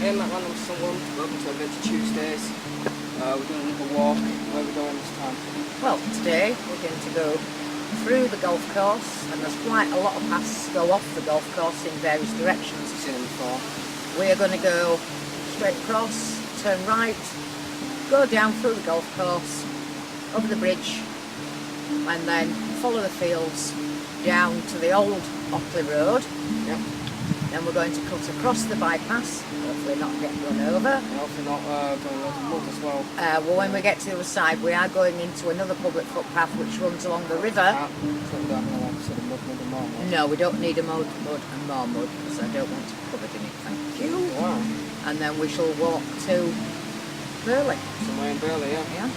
Hey, Thatrandomsomeone, welcome to Adventure Tuesdays. We're doing another walk. Where are we going this time? Well, today we're going to go through the golf course, and there's quite a lot of paths to go off the golf course in various directions. I've seen them before. We are going to go straight across, turn right, go down through the golf course, over the bridge, and then follow the fields down to the old Otley road. Yep. Then we're going to cut across the bypass, hopefully not get run over. And hopefully not going over the mud as well. Well, when we get to the other side, we are going into another public footpath which runs along the river. No, we don't need a mud and more mud, because I don't want to be covered in it, thank you. Wow. And then we shall walk to Burley. Somewhere in Burley, yeah. Yeah.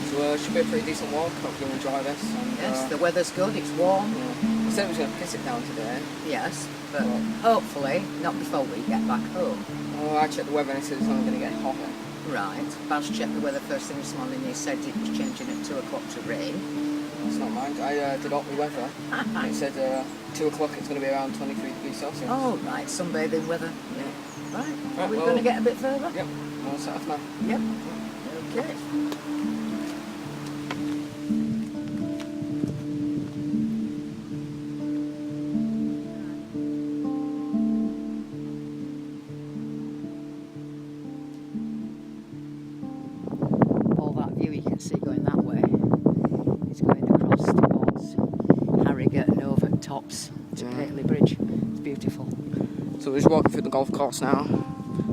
So it should be a pretty decent walk. Hope you'll enjoy this. And, Yes, the weather's good, it's warm. Yeah. I said it was going to piss it down today. Yes, but hopefully not before we get back home. Oh, I checked the weather and it said it's only going to get hotter. Right. Baz checked the weather first thing this morning. He said it was changing at 2 o'clock to rain. That's not mine. I did Otley weather. And it said 2 o'clock it's going to be around 23 degrees Celsius. Oh, right, sunbathing weather. Yeah. Right, are we going to get a bit further? Yep, all set off now. Yep. Okay. All that view you can see going that way is going across towards Harrogate and over Tops to Pateley Bridge. It's beautiful. So we're just walking through the golf course now.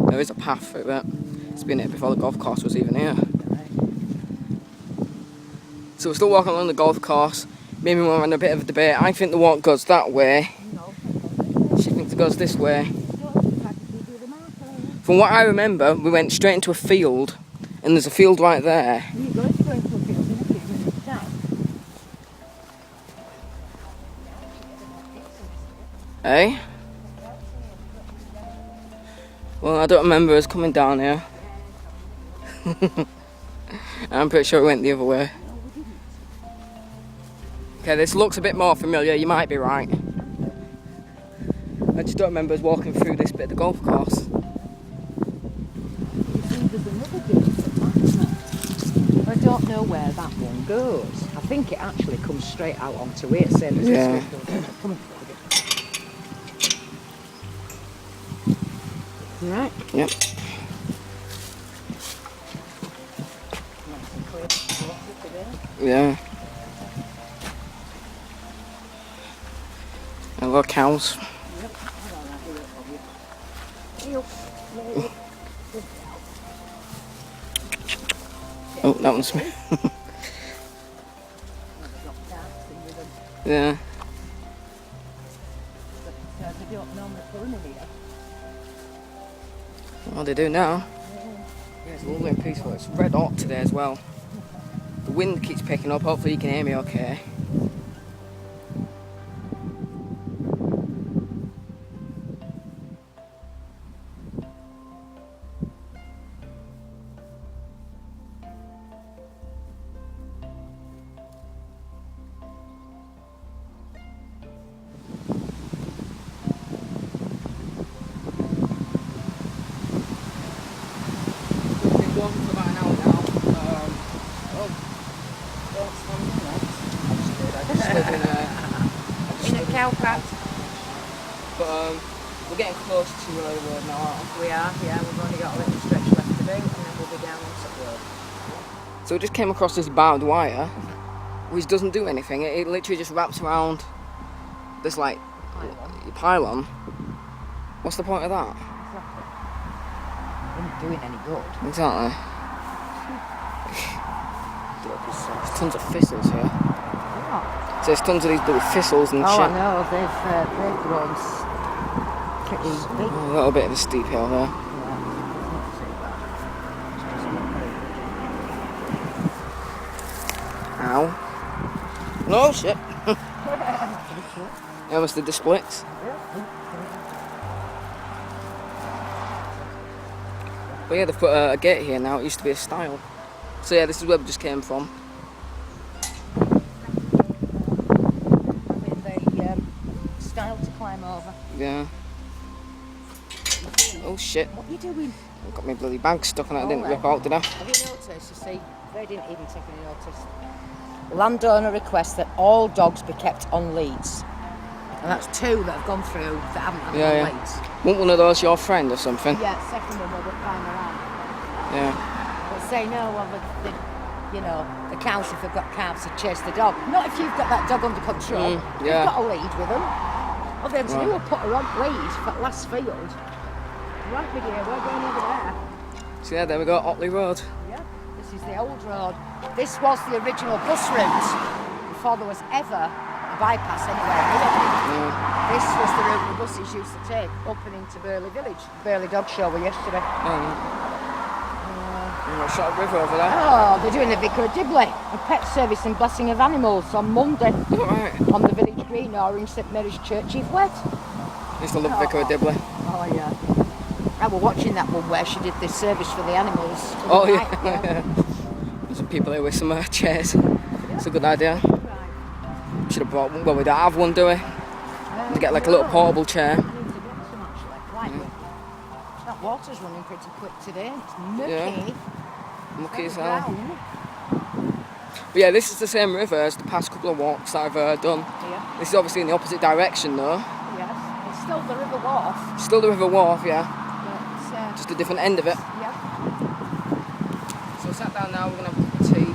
There is a path through it. It's been here before the golf course was even here. So we're still walking along the golf course. Maybe we're on a bit of a debate. I think the walk goes that way. She thinks it goes this way. From what I remember, we went straight into a field, and there's a field right there. Eh? Well, I don't remember us coming down here. I'm pretty sure we went the other way. Okay, this looks a bit more familiar, you might be right. I just don't remember us walking through this bit of the golf course. I don't know where that one goes. I think it actually comes straight out onto here, same as Yeah. this one. Come on. Right. Yep. Yeah. And look, cows. Oh, that one's me. Yeah. Well, they do now. Yeah, it's lovely and peaceful. It's red hot today as well. The wind keeps picking up. Hopefully you can hear me okay. Walking for about an hour now. I just live In a cow patch. But we're getting close to the road now, aren't we? We are, yeah, we've only got a little stretch left to do, and then we'll be down on the road. So we just came across this barbed wire, which doesn't do anything. It literally just wraps around this like pylon. What's the point of that? Isn't doing any good. Exactly. There's tons of thistles here. What? So there's tons of these little thistles and Oh, shit. I know, they've grown pretty big. A little bit of a steep hill there. Ow. No shit. Yeah, must have the splits. But yeah, they've put a gate here now. It used to be a stile. So yeah, this is where we just came from. Stile to climb over. Yeah. Oh shit. What are you doing? I've got my bloody bag stuck on it. I didn't Ollie. rip out, did I? Have you noticed, you see, they didn't even take any notice. Landowner requests that all dogs be kept on leads. And that's 2 that have gone through that haven't had Yeah, on yeah. leads. Want one of those your friend or something? Yeah, second one where they're flying around. Yeah. But say no, well, you know, the cows, if they've got calves, to chase the dog. Not if you've got that dog under control. yeah. You've got a lead with them. All they have to do is put her on lead for that last field. Right, my dear, we're going over there. So yeah, there we go, Otley Road. Yeah, this is the old road. This was the original bus route before there was ever a bypass anywhere near. This was the route the buses used to take up and into Burley village. Burley Dog Show were yesterday. Shot a river over there. Oh, they're doing the Vicar of Dibley, a pet service and blessing of animals on Monday. Right. On the village green or in St Mary's Church, Eve Wed. I used to love Vicar of Dibley. Oh yeah. I was watching that one where she did this service for the animals. Oh yeah. There's some people here with some chairs. It's a good idea. Right. Should have brought one. Well, we don't have one, do we? To get like a little portable chair. I need to get some actually. Right. That water's running pretty quick today. It's mucky. Yeah. Mucky as hell. Brown. But yeah, this is the same river as the past couple of walks that I've done. Yeah. This is obviously in the opposite direction though. Yes. It's still the River Wharfe. Still the River Wharfe, yeah. But, Just a different end of it. yeah. So we sat down now, we're going to have a cup of tea.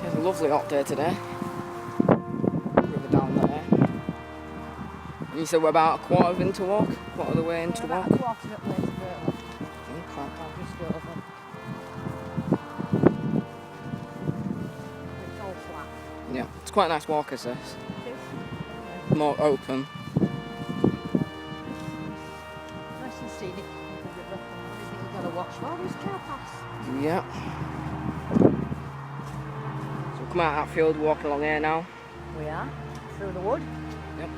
It's a lovely hot day today. River down there. And you said we're about a quarter into walk? Quarter of the way into walk? About a quarter of the way to Burley. Okay. I'll just go over. It's all flat. Yeah, it's quite a nice walk as this. It is. More open. Nice and scenic. You've got to watch all these car paths. Yeah. So we come out of that field, walking along here now. We are. Through the wood. Yep.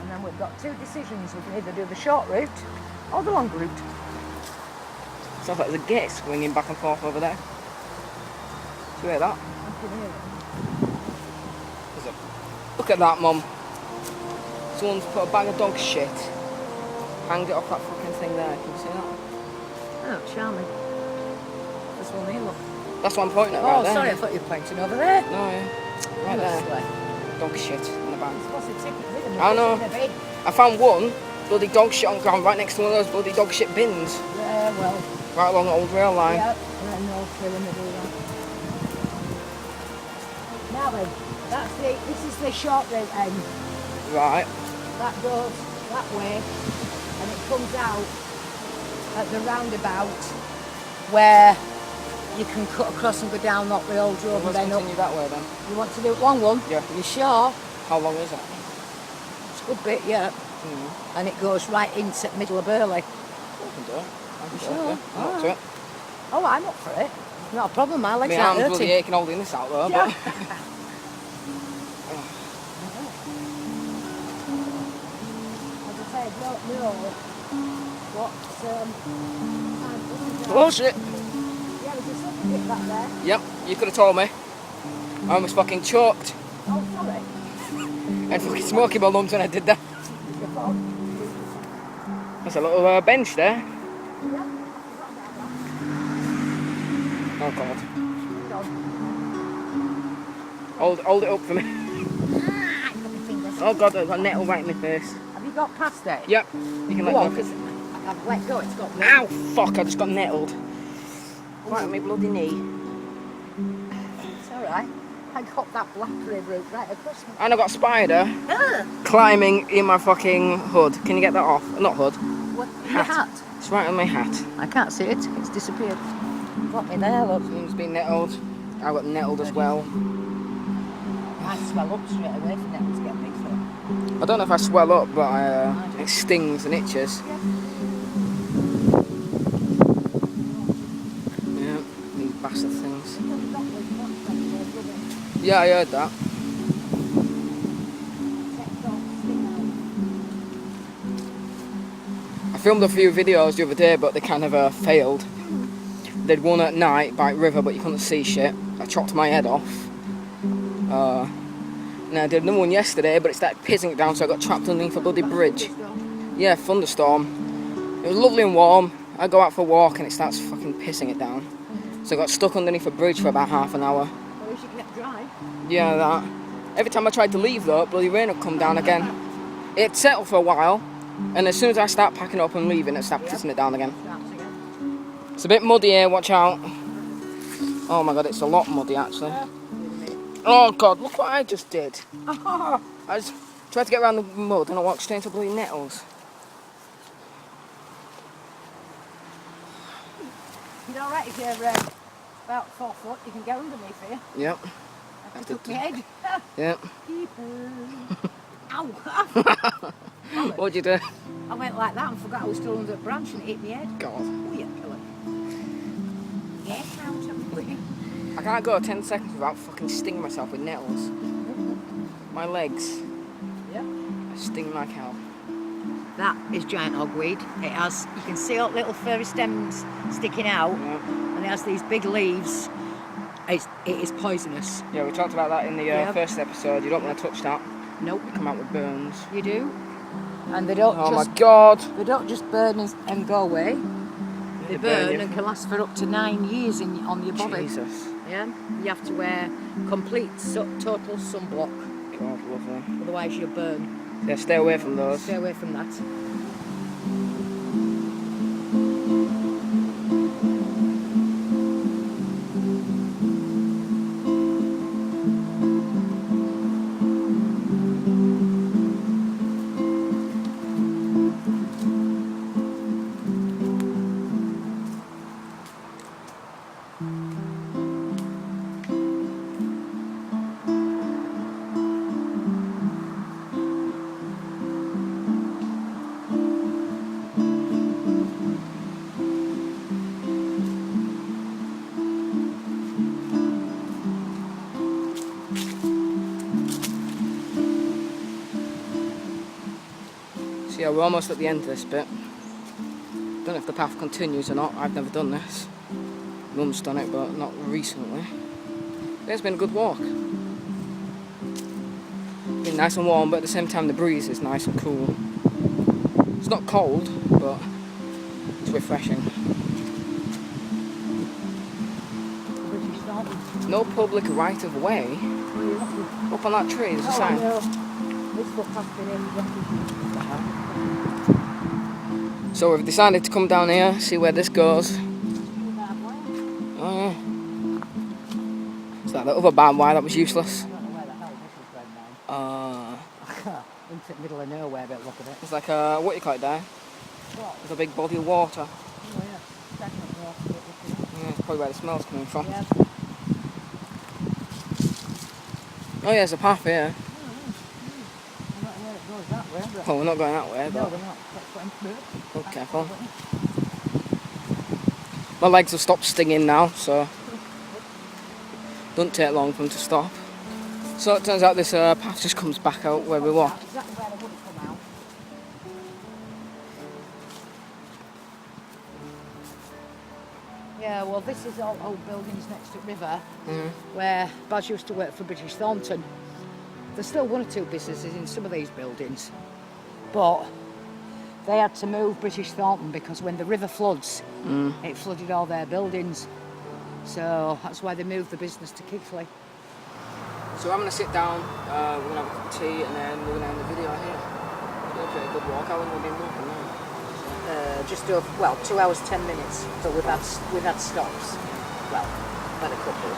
And then we've got 2 decisions. We can either do the short route or the long route. Sounds like there's a gate swinging back and forth over there. Do you hear that? I can hear it. Look at that, Mum. Someone's put a bag of dog shit. Hanged it off that fucking thing there. Can you see that? Oh, charming. This one here, look. That's what I'm pointing at Oh, right there. sorry, I thought you were pointing over there. No, yeah. Right there. Honestly. Dog shit in the bag. What's the ticket with them? I know. In a bin. I found one bloody dog shit on the ground right next to one of those bloody dog shit bins. Yeah, well. Right along the old rail line. Yeah, and then no killing the do that. Now then, this is the short route end. Right. That goes that way, and it comes out at the roundabout where you can cut across and go down that old road and Let's then up. continue that way then. You want to do it long one? Yeah. You sure? How long is it? It's a good bit, yeah. And it goes right into the middle of Burley. I can do it. I can do Sure. it. Yeah. I'm up to it. Oh, I'm up for it. Not a problem, my legs My aren't arms bloody hurting. aching holding this out though, Yeah. but... As I say, I don't know what Oh shit. yeah, there's a something bit back there. Yep, you could have told me. I almost fucking choked. Oh, sorry. And fucking smoking my lungs when I did that. Your fault. There's a little bench there. Yeah. Oh god. Dog. Hold it up for me. Ah, fucking fingers. Oh god, I've got a nettle right in my face. Have you got past it? Yep. You can let Go on, go. because I've let go, it's got me. Ow, fuck, I just got nettled. Right on my bloody knee. It's alright. I got that blackberry root right across me. And I got a spider climbing in my fucking hood. Can you get that off? Not hood. What? Your hat? It's right on my hat. I can't see it. It's disappeared. Got me there, look. Someone's been nettled. I got nettled as well. I swell up straight away if the nettles get me. I don't know if I swell up, but it stings and itches. Yeah, these bastard things. Yeah, I heard that. I filmed a few videos the other day, but they kind of failed. Did one at night by river, but you couldn't see shit. I chopped my head off. And I did another one yesterday, but it started pissing it down, so I got trapped underneath a bloody bridge. Yeah, thunderstorm. It was lovely and warm. I go out for a walk and it starts fucking pissing it down. So I got stuck underneath a bridge for about half an hour. Well, you should get dry. Yeah, that. Every time I tried to leave though, bloody rain would come down again. It'd settle for a while, and as soon as I start packing up and leaving, it starts pissing it down again. It's a bit muddy here, watch out. Oh my god, it's a lot muddy actually. Oh god, look what I just did. I just tried to get around the mud and I walked straight into bloody nettles. You're alright if you're about 4 foot, you can go underneath here. Yep. I took my head. Yep. Ow! What'd you do? I went like that and forgot I was still under a branch and it hit my head. God. Oh, you killer. Get out of me. I can't go 10 seconds without fucking stinging myself with nettles. My legs. Yep. Sting like hell. That is giant hogweed. It has, you can see all little furry stems sticking out, and it has these big leaves. It is poisonous. Yeah, we talked about that in the first episode. You don't want to touch that. Nope. You come out with burns. You do. And they don't Oh just... my god! They don't just burn and go away. They burn you. and can last for up to 9 years on your body. Jesus. Yeah. You have to wear complete total sunblock. God, lovely. Otherwise you'll burn. Yeah, stay away from those. Stay away from that. So yeah, we're almost at the end of this bit. Don't know if the path continues or not. I've never done this. Mum's done it, but not recently. It's been a good walk. Been nice and warm, but at the same time the breeze is nice and cool. It's not cold, but it's refreshing. No public right of way. Up on that tree, there's a sign. This footpath's been in refugees. So we've decided to come down here, see where this goes. Oh yeah. Is that the other barbed wire that was useless? I don't know where the hell this is going now. Into the middle of nowhere, but look at it. It's like a, what do you call it there? What? It's a big body of water. Oh yeah, definitely off it. Yeah, it's probably where the smell's coming from. Yeah. Oh yeah, there's a path here. I'm not aware it goes that way, but... Well, we're not going that way, No, but we're not. That's what I'm doing. be careful. My legs have stopped stinging now, so doesn't take long for them to stop. So it turns out this path just comes back out where we were. Exactly where they would have come out. Yeah, well, this is all old buildings next to the river, where Baz used to work for British Thornton. There's still one or two businesses in some of these buildings, but they had to move British Thornton because when the river floods, it flooded all their buildings. So that's why they moved the business to Keighley. So I'm going to sit down, we're going to have a cup of tea, and then we're going to end the video here. It's been a pretty good walk. How long have we been walking now? Just over, well, 2 hours 10 minutes, but we've had stops. Well, had a couple.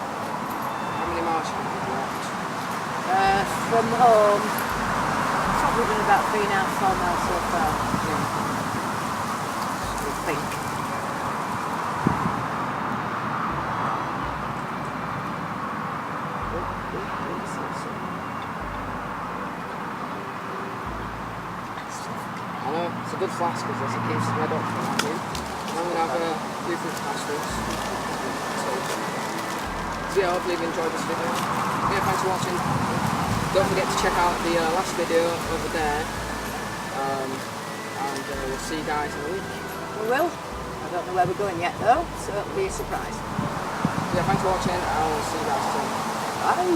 How many miles have you walked? From home, probably been about 3.5, 4 miles so far. Yeah. I think. I know, it's a good flask because it keeps the red up for that room. I'm going to have a few fruit pastilles. So yeah, hopefully you've enjoyed this video. Yeah, thanks for watching. Don't forget to check out the last video over there. And we'll see you guys in a week. We will. I don't know where we're going yet though, so it'll be a surprise. Yeah, thanks for watching and we'll see you guys soon. Bye.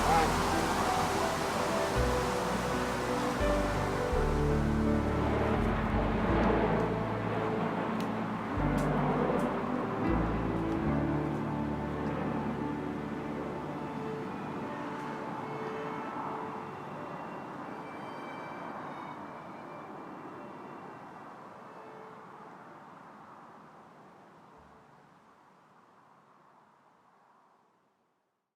Bye.